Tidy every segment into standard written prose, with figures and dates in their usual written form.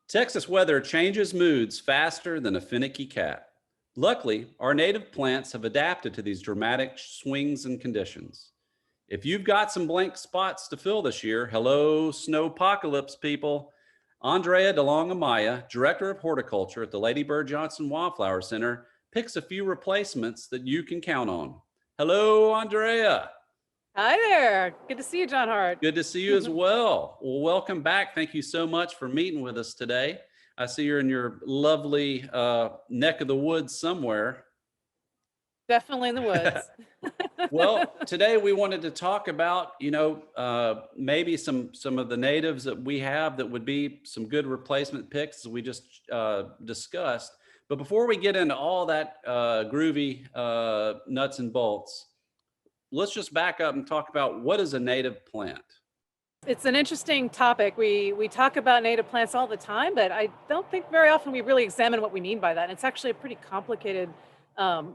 Texas weather changes moods faster than a finicky cat. Luckily, our native plants have adapted to these dramatic swings and conditions. If you've got some blank spots to fill this year, hello, snowpocalypse people. Andrea DeLong-Amaya, Director of Horticulture at the Lady Bird Johnson Wildflower Center, picks a few replacements that you can count on. Hello, Andrea. Hi there. Good to see you, John Hart. Good to see you as well. Well, welcome back. Thank you so much for meeting with us today. I see you're in your lovely neck of the woods somewhere. Definitely in the woods. Well, today we wanted to talk about, maybe some of the natives that we have that would be some good replacement picks, as we just discussed. But before we get into all that groovy nuts and bolts, let's just back up and talk about what is a native plant. It's an interesting topic. We talk about native plants all the time, but I don't think very often we really examine what we mean by that. And it's actually a pretty complicated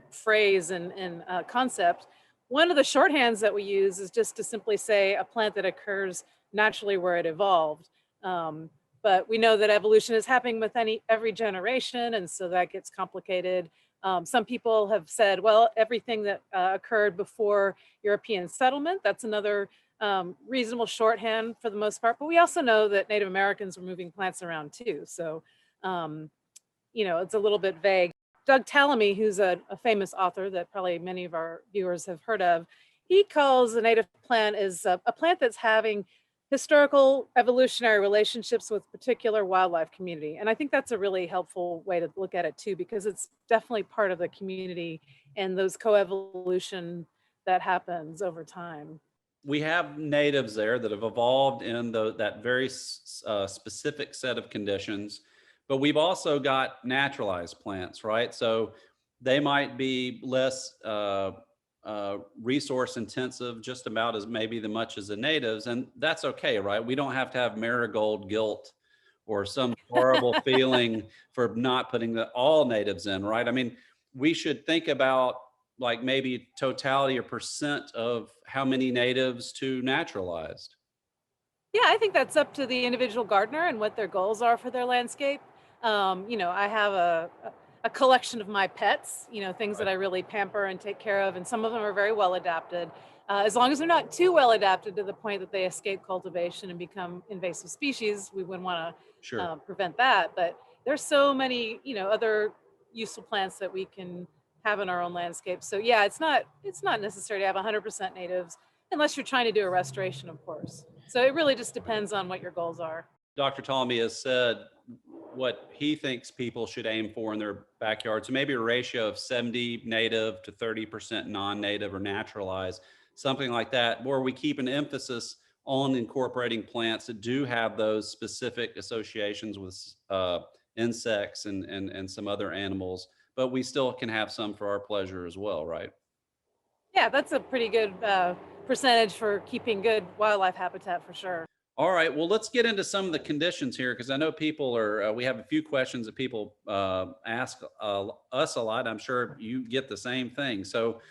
phrase and concept. One of the shorthands that we use is just to simply say a plant that occurs naturally where it evolved. But we know that evolution is happening with every generation, and so that gets complicated. Some people have said, well, everything that occurred before European settlement, that's another reasonable shorthand for the most part. But we also know that Native Americans were moving plants around too. So, it's a little bit vague. Doug Tallamy, who's a famous author that probably many of our viewers have heard of, he calls a native plant is a plant that's having historical evolutionary relationships with particular wildlife community. And I think that's a really helpful way to look at it too, because it's definitely part of the community and those coevolution that happens over time. We have natives there that have evolved in that very specific set of conditions, but we've also got naturalized plants, right? So they might be less resource intensive, just about as much as the natives, and that's okay, right? We don't have to have marigold guilt or some horrible feeling for not putting all natives in, right? I mean, we should think about like maybe totality or percent of how many natives to naturalized. Yeah, I think that's up to the individual gardener and what their goals are for their landscape. I have a collection of my pets, things that I really pamper and take care of, and some of them are very well adapted. As long as they're not too well adapted to the point that they escape cultivation and become invasive species, we wouldn't want to Sure. prevent that. But there's so many, other useful plants that we can have in our own landscape. So yeah, it's not necessary to have 100% natives unless you're trying to do a restoration, of course. So it really just depends on what your goals are. Dr. Ptolemy has said what he thinks people should aim for in their backyard. So maybe a ratio of 70 native to 30% non-native or naturalized, something like that, where we keep an emphasis on incorporating plants that do have those specific associations with insects and some other animals, but we still can have some for our pleasure as well, right? Yeah, that's a pretty good percentage for keeping good wildlife habitat for sure. All right, well, let's get into some of the conditions here, because I know people we have a few questions that people ask us a lot. I'm sure you get the same thing. So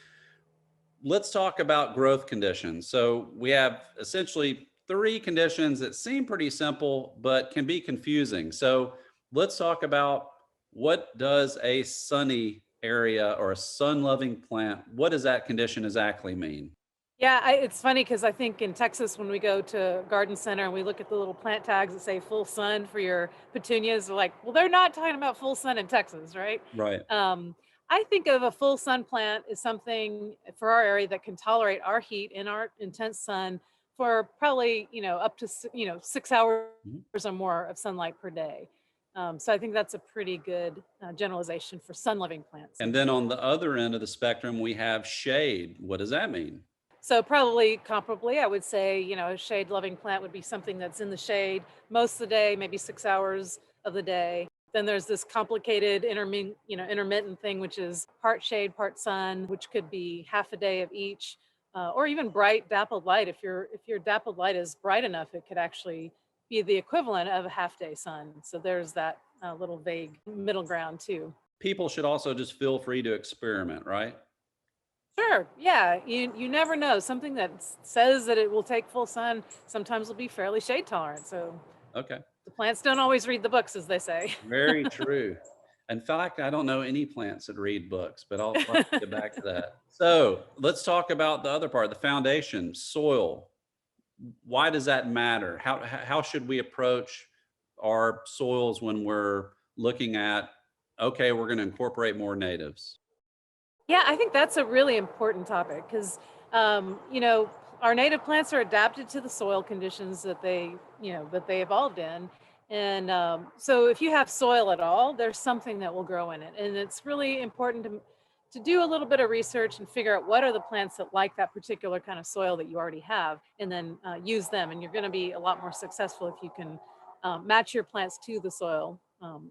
let's talk about growth conditions. So we have essentially three conditions that seem pretty simple, but can be confusing. So let's talk about, what does a sunny area or a sun-loving plant, what does that condition exactly mean? Yeah, it's funny because I think in Texas, when we go to garden center and we look at the little plant tags that say full sun for your petunias, they're like, well, they're not talking about full sun in Texas, right? Right. I think of a full sun plant as something for our area that can tolerate our heat and our intense sun for probably, up to, 6 hours Mhm. or more of sunlight per day. So I think that's a pretty good generalization for sun-loving plants. And then on the other end of the spectrum, we have shade. What does that mean? So probably comparably, I would say, a shade-loving plant would be something that's in the shade most of the day, maybe 6 hours of the day. Then there's this complicated intermittent thing, which is part shade, part sun, which could be half a day of each, or even bright dappled light. If your dappled light is bright enough, it could actually be the equivalent of a half-day sun. So there's that little vague middle ground too. People should also just feel free to experiment, right? Sure. Yeah. You never know. Something that says that it will take full sun sometimes will be fairly shade tolerant. So Okay. The plants don't always read the books, as they say. Very true. In fact, I don't know any plants that read books, but I'll have to get back to that. So let's talk about the other part, the foundation, soil. Why does that matter? How should we approach our soils when we're looking at, okay, we're going to incorporate more natives? Yeah, I think that's a really important topic because, you know, our native plants are adapted to the soil conditions that that they evolved in. And so if you have soil at all, there's something that will grow in it. And it's really important to do a little bit of research and figure out what are the plants that like that particular kind of soil that you already have, and then use them. And you're going to be a lot more successful if you can match your plants to the soil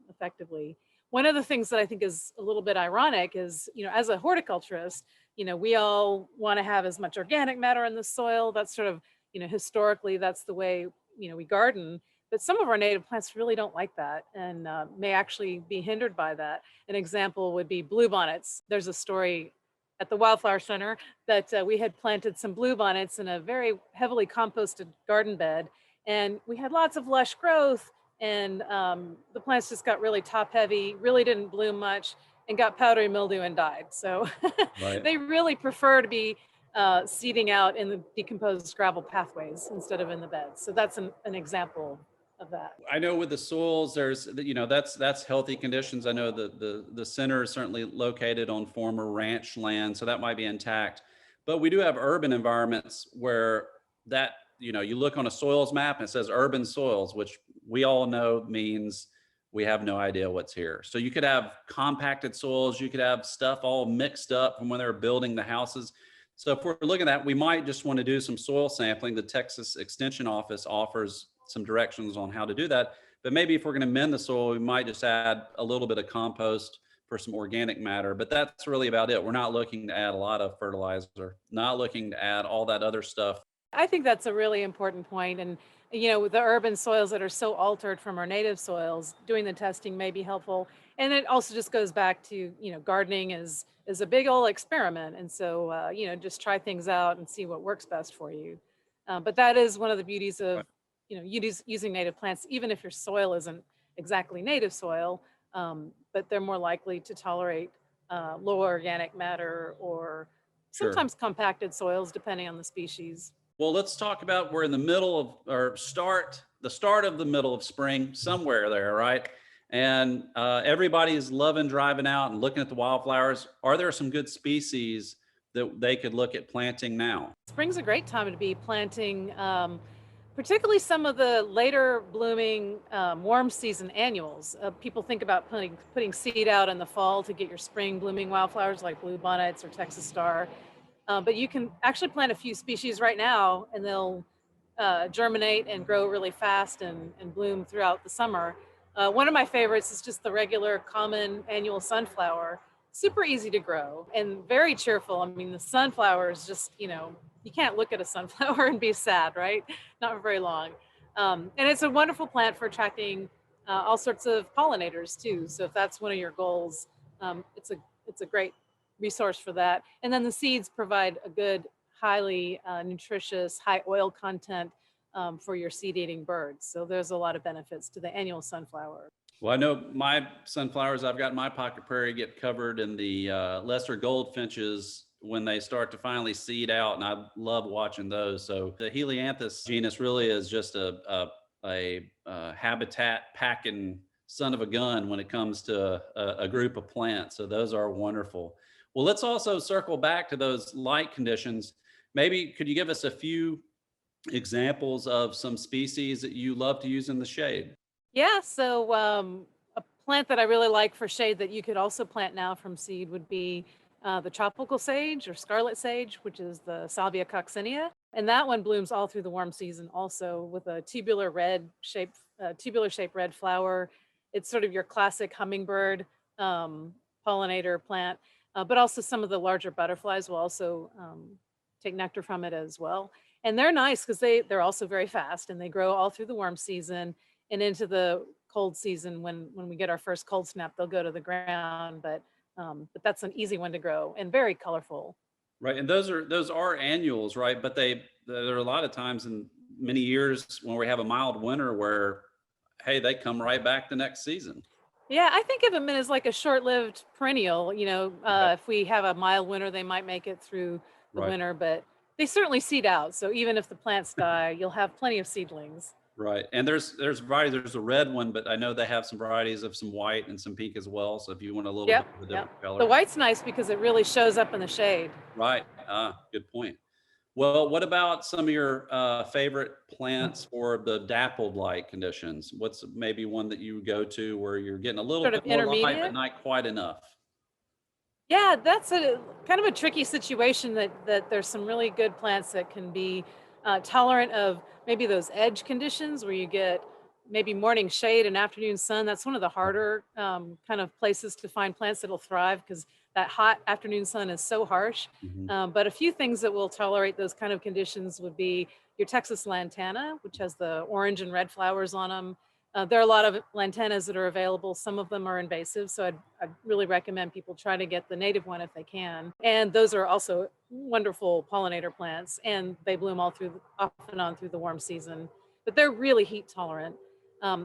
effectively. One of the things that I think is a little bit ironic is, as a horticulturist, we all want to have as much organic matter in the soil. That's sort of, historically, that's the way, we garden. But some of our native plants really don't like that and may actually be hindered by that. An example would be bluebonnets. There's a story at the Wildflower Center that we had planted some bluebonnets in a very heavily composted garden bed. And we had lots of lush growth, and the plants just got really top heavy, really didn't bloom much, and got powdery mildew and died. So Right. they really prefer to be seeding out in the decomposed gravel pathways instead of in the beds. So that's an example of that. I know with the soils, there's, that's healthy conditions. I know the center is certainly located on former ranch land, so that might be intact. But we do have urban environments where that, you look on a soils map and it says urban soils, which we all know means we have no idea what's here. So you could have compacted soils, you could have stuff all mixed up from when they were building the houses. So if we're looking at, we might just want to do some soil sampling. The Texas Extension Office offers some directions on how to do that. But maybe if we're going to mend the soil, we might just add a little bit of compost for some organic matter. But that's really about it. We're not looking to add a lot of fertilizer, not looking to add all that other stuff. I think that's a really important point. And, with the urban soils that are so altered from our native soils, doing the testing may be helpful. And it also just goes back to, gardening is a big old experiment. And so, just try things out and see what works best for you. But that is one of the beauties of, using native plants, even if your soil isn't exactly native soil, but they're more likely to tolerate low organic matter or Sure. sometimes compacted soils, depending on the species. Well, let's talk about, we're in the middle of, or the start of the middle of spring, somewhere there, right? And everybody's loving driving out and looking at the wildflowers. Are there some good species that they could look at planting now? Spring's a great time to be planting, particularly some of the later blooming warm season annuals. People think about putting seed out in the fall to get your spring blooming wildflowers like bluebonnets or Texas star. But you can actually plant a few species right now, and they'll germinate and grow really fast and bloom throughout the summer. One of my favorites is just the regular common annual sunflower. Super easy to grow and very cheerful. I mean, the sunflower is just, you can't look at a sunflower and be sad, right? Not for very long. And it's a wonderful plant for attracting all sorts of pollinators too. So if that's one of your goals, it's a great resource for that. And then the seeds provide a good, highly nutritious, high oil content for your seed-eating birds. So there's a lot of benefits to the annual sunflower. Well, I know my sunflowers I've got in my pocket prairie get covered in the lesser goldfinches when they start to finally seed out, and I love watching those. So the Helianthus genus really is just a habitat packing son of a gun when it comes to a group of plants. So those are wonderful. Well, let's also circle back to those light conditions. Maybe could you give us a few examples of some species that you love to use in the shade? Yeah, so a plant that I really like for shade that you could also plant now from seed would be the tropical sage or scarlet sage, which is the Salvia coccinea. And that one blooms all through the warm season also with a tubular shaped red flower. It's sort of your classic hummingbird pollinator plant, but also some of the larger butterflies will also take nectar from it as well. And they're nice because they're also very fast and they grow all through the warm season and into the cold season. When we get our first cold snap, they'll go to the ground, but that's an easy one to grow and very colorful. Right, and those are annuals, right? But there are a lot of times in many years when we have a mild winter where hey, they come right back the next season. Yeah, I think of them as like a short-lived perennial. Okay. If we have a mild winter, they might make it through the Right. winter, but they certainly seed out. So even if the plants die, you'll have plenty of seedlings. Right. And there's varieties. There's a red one, but I know they have some varieties of some white and some pink as well. So if you want a little bit Yep, of a yep. different The color. white's nice because it really shows up in the shade. Right. Good point. Well, what about some of your favorite plants for the dappled light conditions? What's maybe one that you go to where you're getting a little Sort of bit more light, but intermediate. not quite enough? Yeah, that's a kind of a tricky situation that there's some really good plants that can be tolerant of maybe those edge conditions where you get maybe morning shade and afternoon sun. That's one of the harder kind of places to find plants that'll thrive because that hot afternoon sun is so harsh. Mhm. But a few things that will tolerate those kind of conditions would be your Texas lantana, which has the orange and red flowers on them. There are a lot of lantanas that are available. Some of them are invasive, so I'd really recommend people try to get the native one if they can. And those are also wonderful pollinator plants, and they bloom all through, off and on through the warm season. But they're really heat tolerant.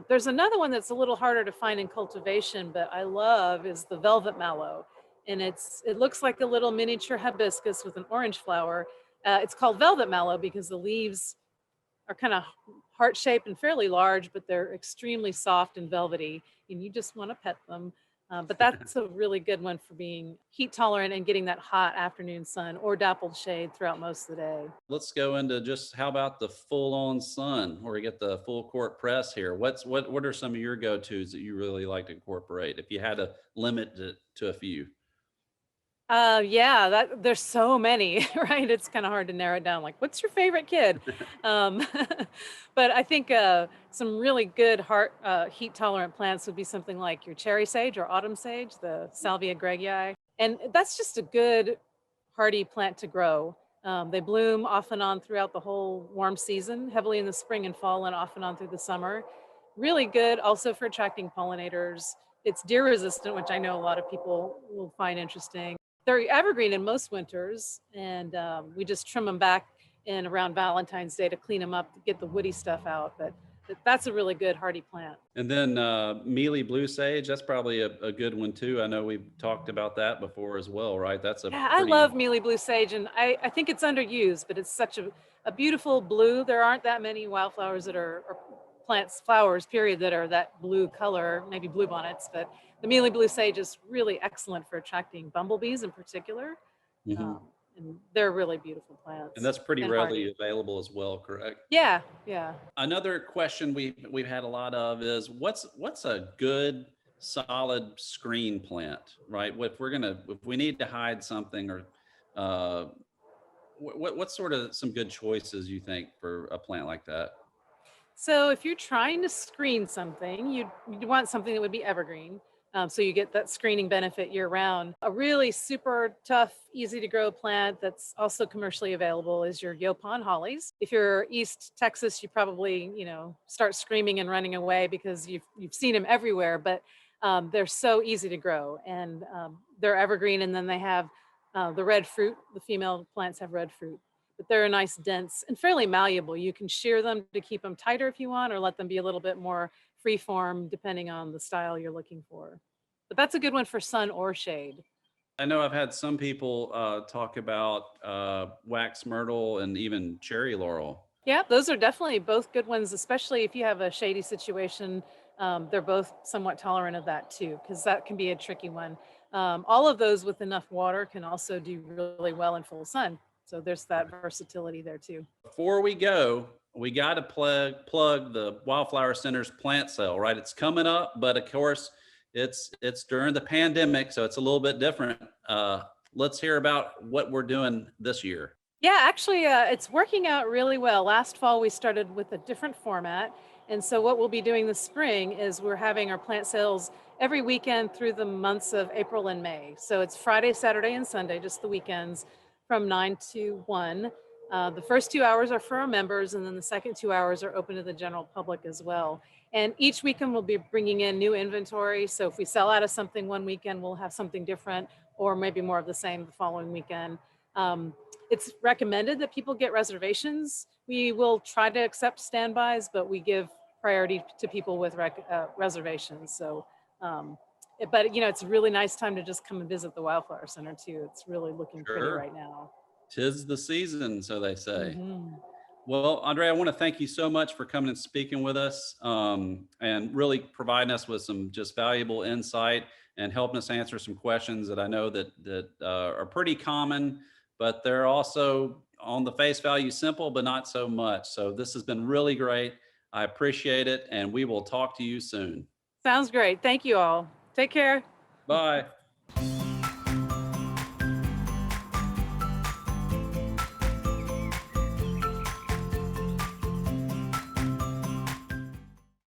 There's another one that's a little harder to find in cultivation, but I love is the velvet mallow, and it looks like a little miniature hibiscus with an orange flower. It's called velvet mallow because the leaves are kind of heart shaped and fairly large, but they're extremely soft and velvety, and you just want to pet them. But that's a really good one for being heat tolerant and getting that hot afternoon sun or dappled shade throughout most of the day. Let's go into just how about the full on sun where we get the full court press here? What are some of your go-tos that you really like to incorporate if you had to limit it to a few? Yeah, that there's so many, right? It's kind of hard to narrow it down. Like, what's your favorite kid? Um, but I think some really good heat tolerant plants would be something like your cherry sage or autumn sage, the Salvia greggii, and that's just a good hardy plant to grow. They bloom off and on throughout the whole warm season, heavily in the spring and fall, and off and on through the summer. Really good also for attracting pollinators. It's deer resistant, which I know a lot of people will find interesting. They're evergreen in most winters, and we just trim them back in around Valentine's Day to clean them up to get the woody stuff out. But that's a really good hardy plant. And then mealy blue sage, that's probably a good one too. I know we've talked about that before as well, right? That's a Yeah, I pretty love mealy blue sage, and I think it's underused, but it's such a beautiful blue. There aren't that many wildflowers that are, or plants, flowers, period, that are that blue color, maybe bluebonnets, but the mealy blue sage is really excellent for attracting bumblebees in particular. mhm. Um, and they're really beautiful And plants that's pretty and hardy. readily available as well, correct? Yeah, yeah. Another question we've had a lot of is what's a good solid screen plant, right? If we need to hide something or uh, what's sort of some good choices you think for a plant like that? So if you're trying to screen something, you'd want something that would be evergreen. So you get that screening benefit year round. A really super tough, easy to grow plant that's also commercially available is your Yopon hollies. If you're East Texas, you probably, start screaming and running away because you've seen them everywhere, but they're so easy to grow, and they're evergreen. And then they have the red fruit. The female plants have red fruit, but they're a nice dense and fairly malleable. You can shear them to keep them tighter if you want, or let them be a little bit more free form depending on the style you're looking for. But that's a good one for sun or shade. I know I've had some people talk about wax myrtle and even cherry laurel. Yeah, those are definitely both good ones, especially if you have a shady situation. They're both somewhat tolerant of that too, because that can be a tricky one. All of those with enough water can also do really well in full sun. So there's that versatility there too. Before we go, we got to plug the Wildflower Center's plant sale, right? It's coming up, but of course, it's during the pandemic, so it's a little bit different. Let's hear about what we're doing this year. Yeah, actually, it's working out really well. Last fall, we started with a different format. And so, what we'll be doing this spring is we're having our plant sales every weekend through the months of April and May. So, it's Friday, Saturday, and Sunday, just the weekends from 9 to 1. The first 2 hours are for our members, and then the second 2 hours are open to the general public as well. And each weekend, we'll be bringing in new inventory. So, if we sell out of something one weekend, we'll have something different, or maybe more of the same the following weekend. Um, it's recommended that people get reservations. We will try to accept standbys, but we give priority to people with reservations. So, but it's a really nice time to just come and visit the Wildflower Center too. It's really looking pretty Sure. right now. 'Tis the season, so they say. Hmm. Well, Andrea, I want to thank you so much for coming and speaking with us, and really providing us with some just valuable insight and helping us answer some questions that I know that are pretty common, but they're also on the face value simple, but not so much. So this has been really great. I appreciate it, and we will talk to you soon. Sounds great. Thank you all. Take care. Bye.